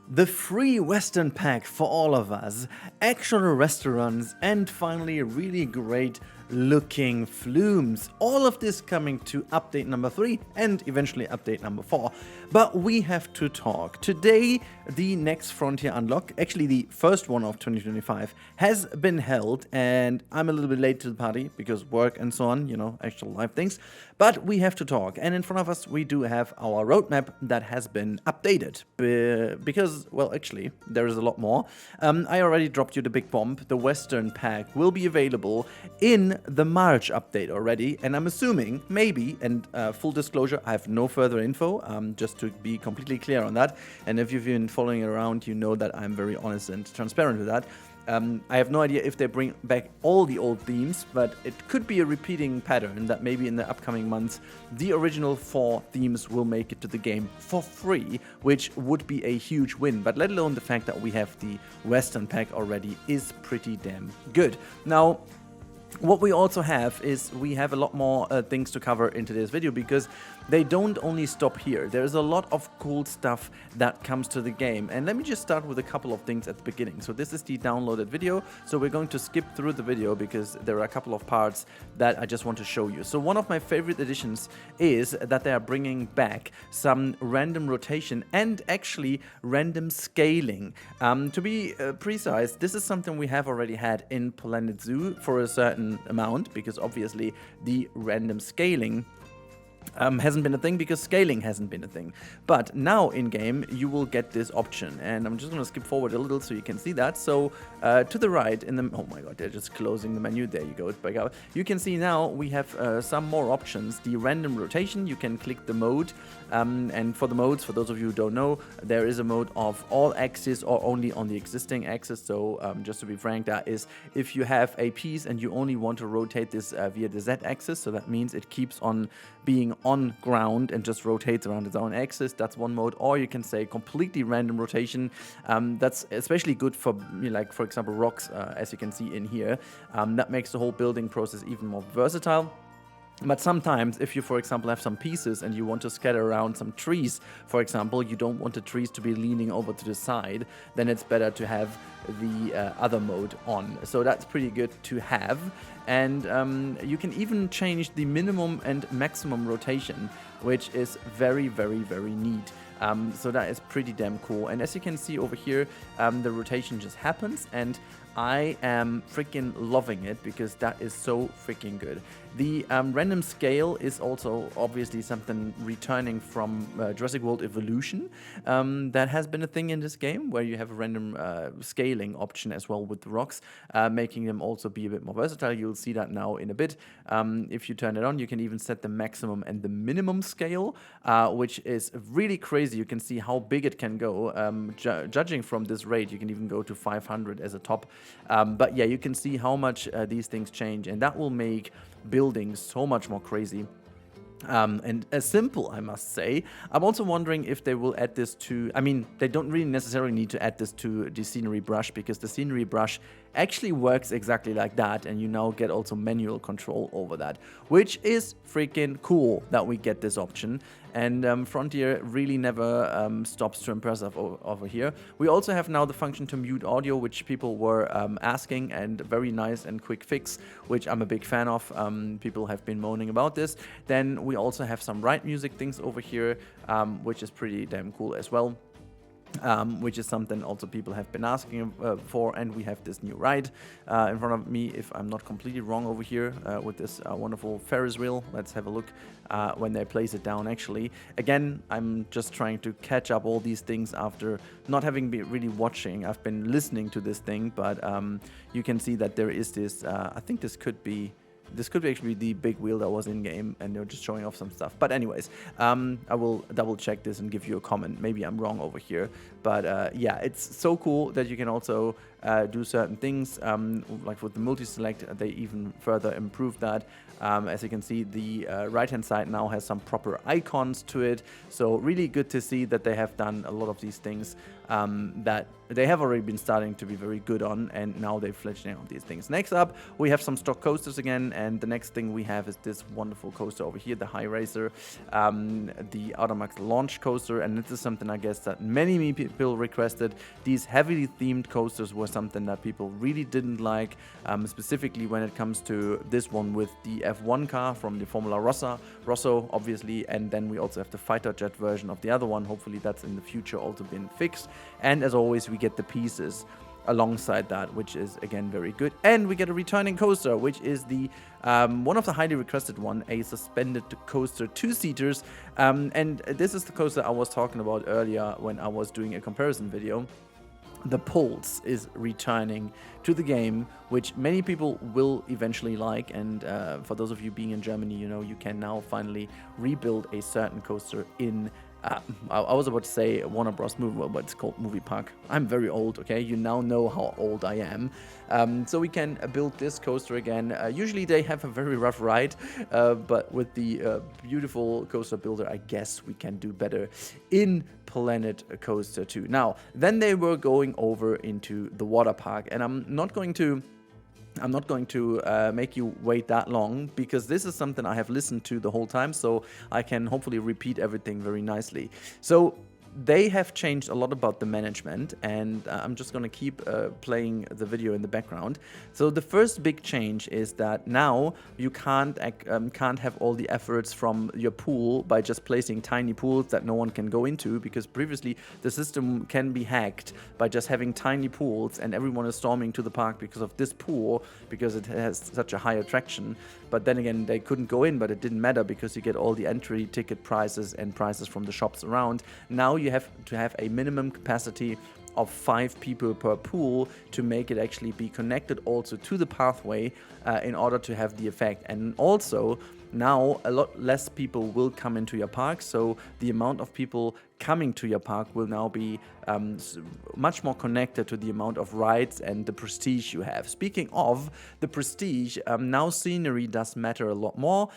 The free Western pack for all of us, actual restaurants, and finally really great looking flumes. All of this coming to update number 3 and eventually update number 4. But we have to talk. Today, the next Frontier Unlock, actually the first one of 2025, has been held, and I'm a little bit late to the party because work and so on, you know, actual live things. But we have to talk, and in front of us we do have our roadmap that has been updated. Because, well, actually, there is a lot more. I already dropped you the big bomb. The Western pack will be available in the March update already, and I'm assuming, maybe, and full disclosure, I have no further info, just to be completely clear on that. And if you've been following it around, you know that I'm very honest and transparent with that. I have no idea if they bring back all the old themes, but it could be a repeating pattern that maybe in the upcoming months, the original 4 themes will make it to the game for free, which would be a huge win. But let alone the fact that we have the Western pack already is pretty damn good. Now, what we also have is we have a lot more things to cover in today's video, because they don't only stop here. There's a lot of cool stuff that comes to the game. And let me just start with a couple of things at the beginning. So this is the downloaded video. So we're going to skip through the video because there are a couple of parts that I just want to show you. So one of my favorite additions is that they are bringing back some random rotation and actually random scaling. To be precise, this is something we have already had in Planet Zoo for a certain amount, because obviously the random scaling hasn't been a thing because scaling hasn't been a thing. But now in game you will get this option, and I'm just going to skip forward a little so you can see that. So to the right in the, oh my god, they're just closing the menu. There you go, it's back up. You can see now we have some more options. The random rotation, you can click the mode, and for the modes, for those of you who don't know, there is a mode of all axes or only on the existing axis. So just to be frank, that is if you have a piece and you only want to rotate this via the Z axis, so that means it keeps on being on ground and just rotates around its own axis. That's one mode. Or you can say completely random rotation. That's especially good for, like, for example, rocks, as you can see in here. That makes the whole building process even more versatile. But sometimes, if you, for example, have some pieces and you want to scatter around some trees, for example, you don't want the trees to be leaning over to the side, then it's better to have the other mode on. So that's pretty good to have. And you can even change the minimum and maximum rotation, which is very, very, very neat. So that is pretty damn cool. And as you can see over here, the rotation just happens, and I am freaking loving it because that is so freaking good. The random scale is also obviously something returning from Jurassic World Evolution. That has been a thing in this game, where you have a random scaling option as well with the rocks, making them also be a bit more versatile. You'll see that now in a bit. If you turn it on, you can even set the maximum and the minimum scale, which is really crazy. You can see how big it can go. Judging from this rate, you can even go to 500 as a top. But yeah, you can see how much these things change, and that will make buildings so much more crazy. And simple, I must say. I'm also wondering if they will add this to, I mean, they don't really necessarily need to add this to the scenery brush, because the scenery brush actually works exactly like that, and you now get also manual control over that, which is freaking cool that we get this option. And Frontier really never stops to impress us over here. We also have now the function to mute audio, which people were asking, and very nice and quick fix, which I'm a big fan of. People have been moaning about this. Then we also have some write music things over here, which is pretty damn cool as well. Which is something also people have been asking for, and we have this new ride in front of me, if I'm not completely wrong, over here with this wonderful Ferris wheel. Let's have a look when they place it down. Actually, again, I'm just trying to catch up all these things after not having been really watching. I've been listening to this thing, but you can see that there is this, I think this could be actually the big wheel that was in game, and they're just showing off some stuff. But anyways, I will double check this and give you a comment. Maybe I'm wrong over here, but yeah, it's so cool that you can also do certain things, like with the multi-select. They even further improved that. As you can see, the right hand side now has some proper icons to it, so really good to see that they have done a lot of these things that they have already been starting to be very good on, and now they've fledged out these things. Next up, we have some stock coasters again, And the next thing we have is this wonderful coaster over here, the High Racer, the Automax launch coaster. And this is something I guess that many people requested. These heavily themed coasters were something that people really didn't like, specifically when it comes to this one with the F1 car from the Formula Rosso, obviously. And then we also have the fighter jet version of the other one. Hopefully that's in the future also been fixed. And as always, we get the pieces alongside that, which is again very good. And we get a returning coaster, which is the one of the highly requested one, a suspended coaster 2-seaters. And this is the coaster I was talking about earlier when I was doing a comparison video. The Pulse is returning to the game, which many people will eventually like. And for those of you being in Germany, you know, you can now finally rebuild a certain coaster in I was about to say Warner Bros. Movie World, but it's called Movie Park. I'm very old, okay? You now know how old I am. So we can build this coaster again. Usually they have a very rough ride, but with the beautiful coaster builder, I guess we can do better in Planet Coaster 2. Now, then they were going over into the water park, and I'm not going to make you wait that long, because this is something I have listened to the whole time, so I can hopefully repeat everything very nicely. So they have changed a lot about the management, and I'm just going to keep playing the video in the background. So the first big change is that now you can't have all the efforts from your pool by just placing tiny pools that no one can go into, because previously the system can be hacked by just having tiny pools and everyone is storming to the park because of this pool, because it has such a high attraction. But then again, they couldn't go in, but it didn't matter because you get all the entry ticket prices and prices from the shops around. Now you have to have a minimum capacity of 5 people per pool to make it actually be connected also to the pathway in order to have the effect. And also now a lot less people will come into your park, so the amount of people coming to your park will now be much more connected to the amount of rides and the prestige you have. Speaking of the prestige, now scenery does matter a lot more.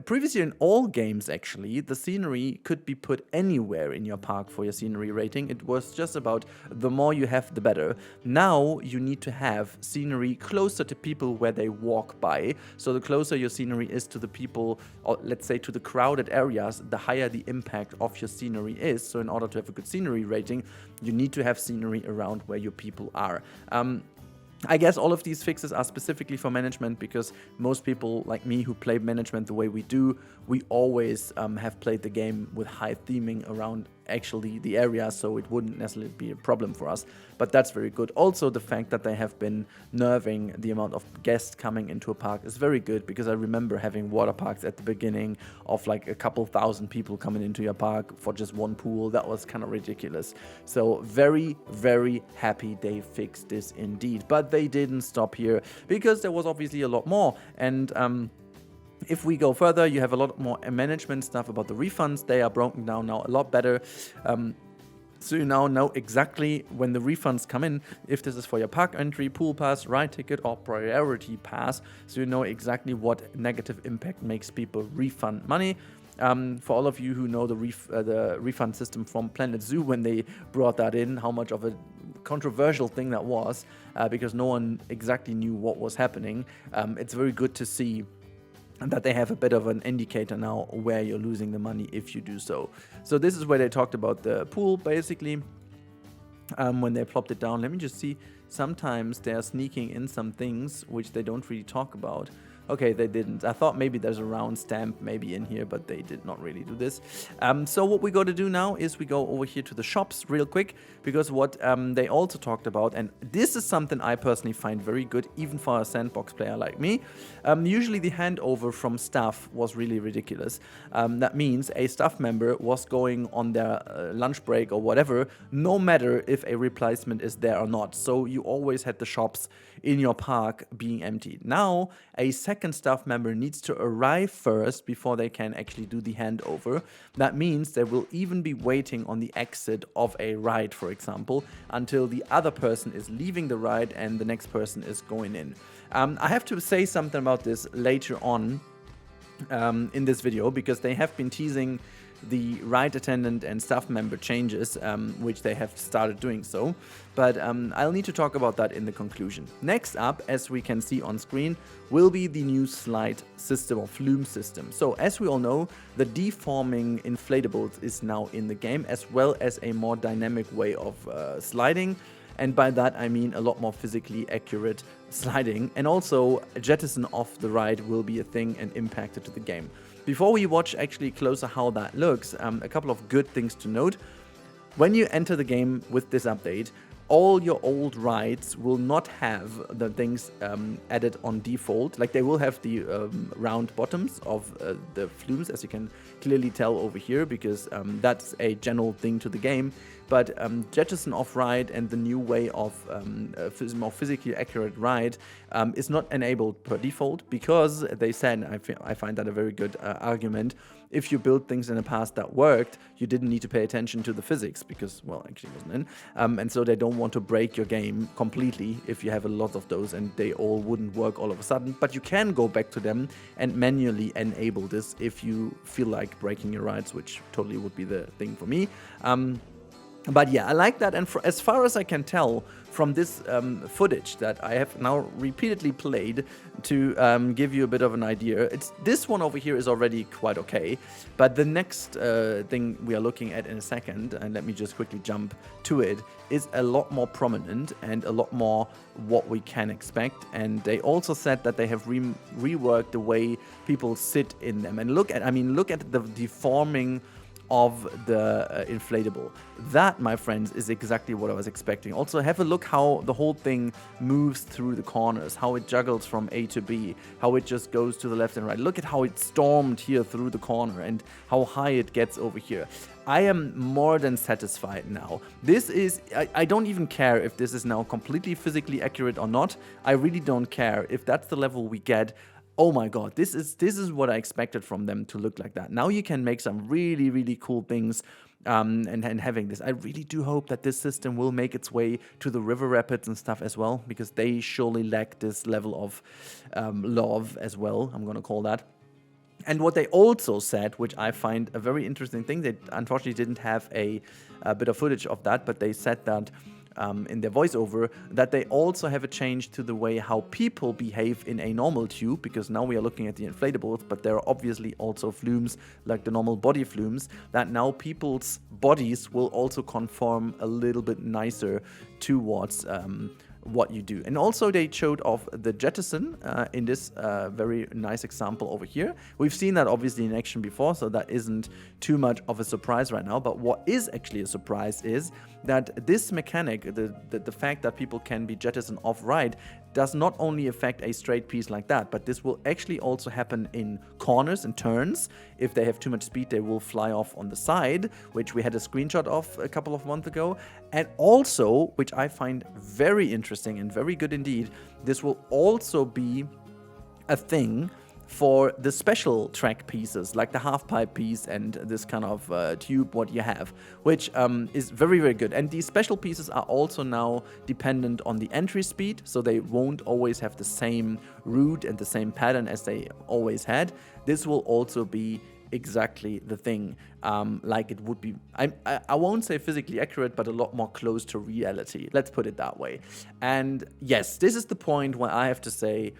Previously in all games actually, the scenery could be put anywhere in your park for your scenery rating. It was just about the more you have, the better. Now you need to have scenery closer to people where they walk by. So the closer your scenery is to the people, or let's say to the crowded areas, the higher the impact of your scenery is. So in order to have a good scenery rating, you need to have scenery around where your people are. I guess all of these fixes are specifically for management, because most people like me who play management the way we do, we always have played the game with high theming around actually the area, so it wouldn't necessarily be a problem for us. But that's very good. Also, the fact that they have been nerving the amount of guests coming into a park is very good, because I remember having water parks at the beginning of like a couple thousand people coming into your park for just one pool. That was kind of ridiculous. So very, very happy they fixed this indeed. But they didn't stop here, because there was obviously a lot more. And if we go further, you have a lot more management stuff about the refunds. They are broken down now a lot better. So you now know exactly when the refunds come in, if this is for your park entry, pool pass, ride ticket, or priority pass. So you know exactly what negative impact makes people refund money. For all of you who know the refund system from Planet Zoo, when they brought that in, how much of a controversial thing that was, because no one exactly knew what was happening. It's very good to see that they have a bit of an indicator now where you're losing the money if you do so. So this is where they talked about the pool, basically, when they plopped it down. Let me just see. Sometimes they're sneaking in some things which they don't really talk about. Okay, they didn't. I thought maybe there's a round stamp maybe in here, but they did not really do this. So what we got to do now is we go over here to the shops real quick, because what they also talked about, and this is something I personally find very good, even for a Sandbox player like me. Usually the handover from staff was really ridiculous. That means a staff member was going on their lunch break or whatever, no matter if a replacement is there or not. So you always had the shops in your park being emptied. Now, a second staff member needs to arrive first before they can actually do the handover. That means they will even be waiting on the exit of a ride, for example, until the other person is leaving the ride and the next person is going in. I have to say something about this later on in this video, because they have been teasing the ride attendant and staff member changes, which they have started doing so. But I'll need to talk about that in the conclusion. Next up, as we can see on screen, will be the new slide system or Flume system. So as we all know, the deforming inflatables is now in the game, as well as a more dynamic way of sliding. And by that I mean a lot more physically accurate sliding, and also jettison off the ride will be a thing and impacted to the game. Before we watch actually closer how that looks, a couple of good things to note. When you enter the game with this update, all your old rides will not have the things added on default. Like, they will have the round bottoms of the flumes, as you can clearly tell over here, because that's a general thing to the game. But jettison off ride and the new way of more physically accurate ride is not enabled per default, because they said, I find that a very good argument, if you build things in the past that worked, you didn't need to pay attention to the physics, because, well, actually it wasn't in. And so they don't want to break your game completely if you have a lot of those and they all wouldn't work all of a sudden. But you can go back to them and manually enable this if you feel like breaking your rides, which totally would be the thing for me. But yeah, I like that, and as far as I can tell from this footage that I have now repeatedly played to give you a bit of an idea, this one over here is already quite okay, but the next thing we are looking at in a second, and let me just quickly jump to it, is a lot more prominent and a lot more what we can expect. And they also said that they have reworked the way people sit in them, and look at the deforming of the inflatable. That, my friends, is exactly what I was expecting. Also, have a look how the whole thing moves through the corners, how it juggles from A to B, how it just goes to the left and right. Look at how it stormed here through the corner and how high it gets over here. I am more than satisfied now. This is, I don't even care if this is now completely physically accurate or not. I really don't care if that's the level we get. Oh my god, this is what I expected from them to look like that. Now you can make some really, really cool things, and having this. I really do hope that this system will make its way to the river rapids and stuff as well, because they surely lack this level of love as well, I'm gonna call that. And what they also said, which I find a very interesting thing, they unfortunately didn't have a bit of footage of that, but they said that in their voiceover, that they also have a change to the way how people behave in a normal tube, because now we are looking at the inflatables, but there are obviously also flumes, like the normal body flumes, that now people's bodies will also conform a little bit nicer towards what you do. And also they showed off the jettison in this very nice example over here. We've seen that obviously in action before, so that isn't too much of a surprise right now. But what is actually a surprise is that this mechanic, the fact that people can be jettisoned off-ride, does not only affect a straight piece like that, but this will actually also happen in corners and turns. If they have too much speed, they will fly off on the side, which we had a screenshot of a couple of months ago. And also, which I find very interesting and very good indeed, this will also be a thing for the special track pieces, like the half-pipe piece and this kind of tube what you have, which is very, very good. And these special pieces are also now dependent on the entry speed, so they won't always have the same route and the same pattern as they always had. This will also be exactly the thing, like it would be, I won't say physically accurate, but a lot more close to reality. Let's put it that way. And yes, this is the point where I have to say,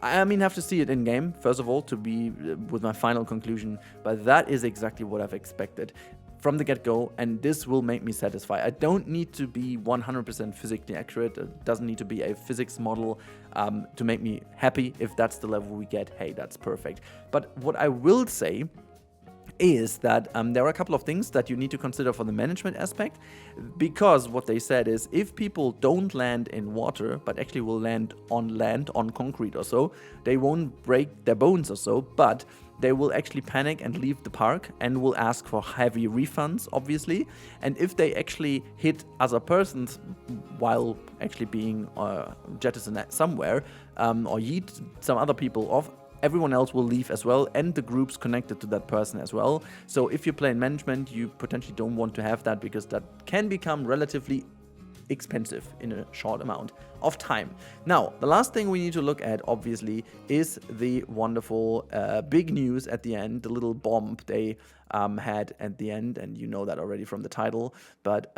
I mean, have to see it in game, first of all, to be with my final conclusion, but that is exactly what I've expected from the get-go, and this will make me satisfied. I don't need to be 100% physically accurate. It doesn't need to be a physics model to make me happy. If that's the level we get, hey, that's perfect. But what I will say is that there are a couple of things that you need to consider for the management aspect, because what they said is if people don't land in water but actually will land on concrete or so, they won't break their bones or so, but they will actually panic and leave the park and will ask for heavy refunds, obviously. And if they actually hit other persons while actually being jettisoned somewhere, or yeet some other people off, everyone else will leave as well, and the groups connected to that person as well. So if you play in management, you potentially don't want to have that, because that can become relatively expensive in a short amount of time. Now, the last thing we need to look at, obviously, is the wonderful big news at the end, the little bomb they had at the end, and you know that already from the title, but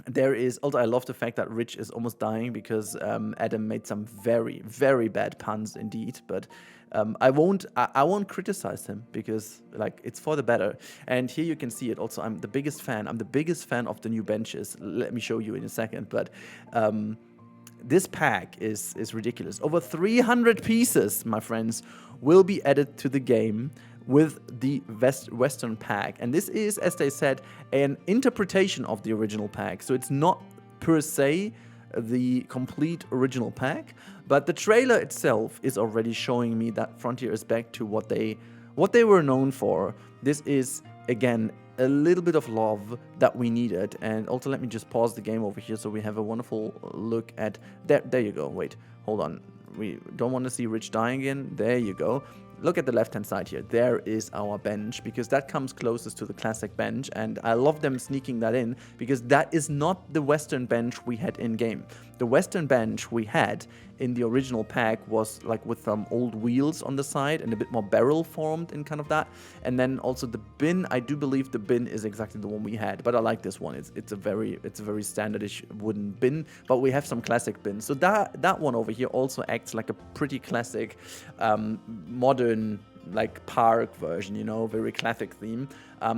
there is also, I love the fact that Rich is almost dying because Adam made some very, very bad puns indeed, but I won't criticize him because like it's for the better. And here you can see it also. I'm the biggest fan of the new benches. Let me show you in a second, but this pack is ridiculous. Over 300 pieces, my friends, will be added to the game with the Western pack. And this is, as they said, an interpretation of the original pack. So it's not per se the complete original pack, but the trailer itself is already showing me that Frontier is back to what they were known for. This is, again, a little bit of love that we needed. And also, let me just pause the game over here so we have a wonderful look at... There you go. Wait, hold on. We don't want to see Rich dying again. There you go. Look at the left-hand side here. There is our bench, because that comes closest to the classic bench, and I love them sneaking that in, because that is not the Western bench we had in-game. The Western bench we had in the original pack was like with some old wheels on the side and a bit more barrel formed and kind of that. And then also the bin, I do believe the bin is exactly the one we had, but I like this one. It's a very standardish wooden bin, but we have some classic bins. So that one over here also acts like a pretty classic modern like park version, you know, very classic theme.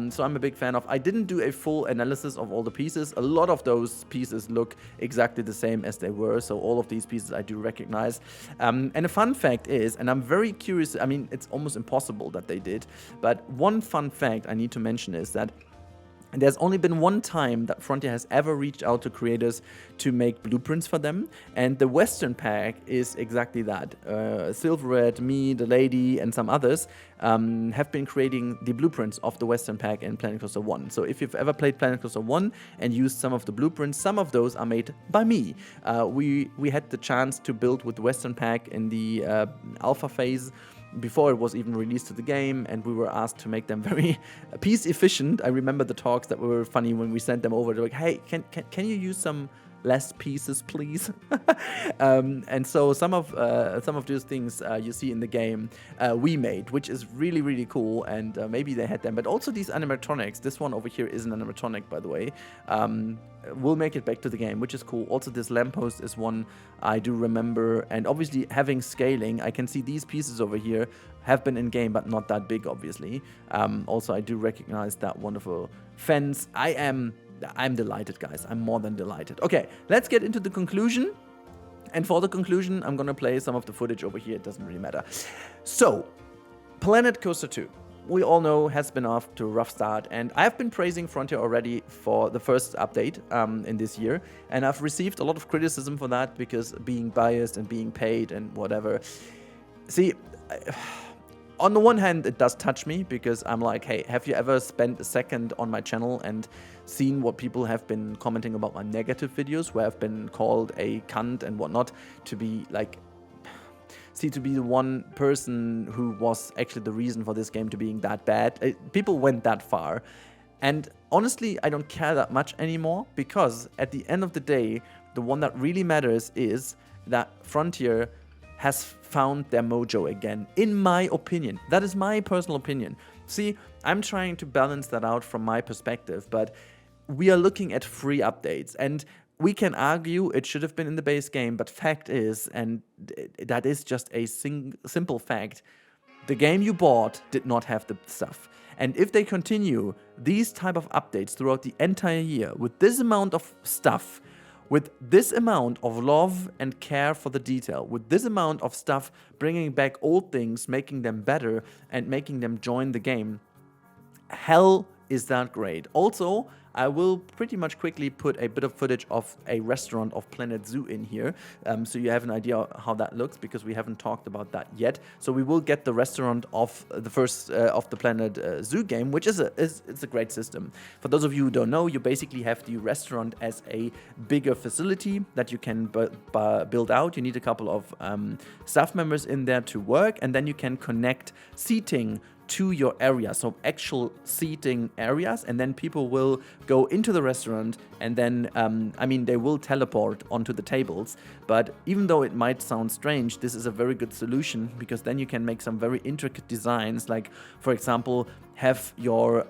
So I'm a big fan of. I didn't do a full analysis of all the pieces. A lot of those pieces look exactly the same as they were, so all of these pieces I do recognize. And a fun fact is, and I'm very curious, I mean, it's almost impossible that they did, but one fun fact I need to mention is that there's only been one time that Frontier has ever reached out to creators to make blueprints for them, and the Western pack is exactly that. Silverred, me, the lady, and some others have been creating the blueprints of the Western pack in Planet Coaster 1. So if you've ever played Planet Coaster 1 and used some of the blueprints, some of those are made by me. We had the chance to build with the Western pack in the alpha phase, before it was even released to the game, and we were asked to make them very piece efficient. I remember the talks that were funny when we sent them over. They're like, hey, can you use some less pieces, please? And so some of those things you see in the game we made, which is really, really cool, and maybe they had them. But also these animatronics, this one over here is an animatronic, by the way, will make it back to the game, which is cool. Also, this lamppost is one I do remember, and obviously having scaling, I can see these pieces over here have been in game, but not that big, obviously. Also, I do recognize that wonderful fence. I'm delighted, guys. I'm more than delighted. Okay, let's get into the conclusion. And for the conclusion, I'm gonna play some of the footage over here. It doesn't really matter. So, Planet Coaster 2. We all know has been off to a rough start, and I've been praising Frontier already for the first update in this year, and I've received a lot of criticism for that because being biased and being paid and whatever. See, on the one hand, it does touch me because I'm like, hey, have you ever spent a second on my channel and seen what people have been commenting about my negative videos, where I've been called a cunt and whatnot, to be like, to be the one person who was actually the reason for this game to being that bad. People went that far. And honestly, I don't care that much anymore, because at the end of the day, the one that really matters is that Frontier has found their mojo again, in my opinion. That is my personal opinion. See, I'm trying to balance that out from my perspective, but we are looking at free updates, and we can argue it should have been in the base game, but fact is, and that is just a simple fact, the game you bought did not have the stuff. And if they continue these type of updates throughout the entire year with this amount of stuff, with this amount of love and care for the detail, with this amount of stuff bringing back old things, making them better, and making them join the game, hell is that great. Also, I will pretty much quickly put a bit of footage of a restaurant of Planet Zoo in here, so you have an idea how that looks, because we haven't talked about that yet. So we will get the restaurant of the first of the Planet Zoo game, which is a great system. For those of you who don't know, you basically have the restaurant as a bigger facility that you can build out. You need a couple of staff members in there to work, and then you can connect seating to your area, so actual seating areas, and then people will go into the restaurant and then, I mean, they will teleport onto the tables. But even though it might sound strange, this is a very good solution, because then you can make some very intricate designs, like, for example, have your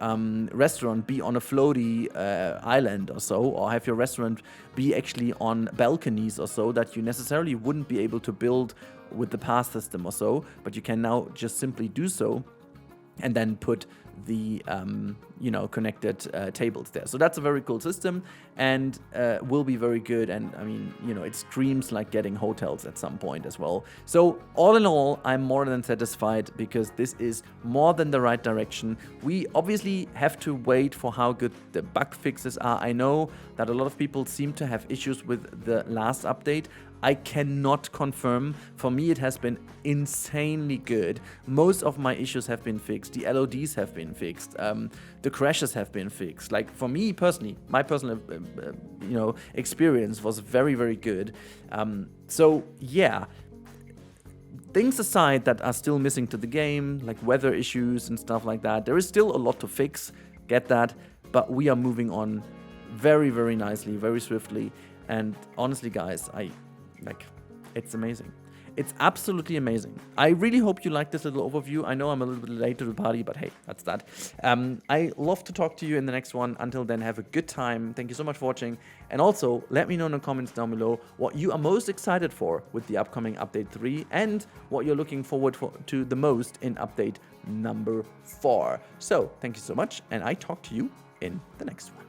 restaurant be on a floaty island or so, or have your restaurant be actually on balconies or so, that you necessarily wouldn't be able to build with the pass system or so, but you can now just simply do so and then put the connected tables there. So that's a very cool system, and will be very good. And I mean, it screams like getting hotels at some point as well. So all in all, I'm more than satisfied, because this is more than the right direction. We obviously have to wait for how good the bug fixes are. I know that a lot of people seem to have issues with the last update. I cannot confirm. For me, it has been insanely good. Most of my issues have been fixed. The LODs have been fixed. The crashes have been fixed. Like, for me personally, my personal experience was very, very good. So yeah, things aside that are still missing to the game, like weather issues and stuff like that, there is still a lot to fix. Get that, but we are moving on very, very nicely, very swiftly. And honestly, guys, it's amazing. It's absolutely amazing. I really hope you liked this little overview. I know I'm a little bit late to the party, but hey, that's that. I love to talk to you in the next one. Until then, have a good time. Thank you so much for watching. And also, let me know in the comments down below what you are most excited for with the upcoming update 3, and what you're looking forward to the most in update number 4. So, thank you so much, and I talk to you in the next one.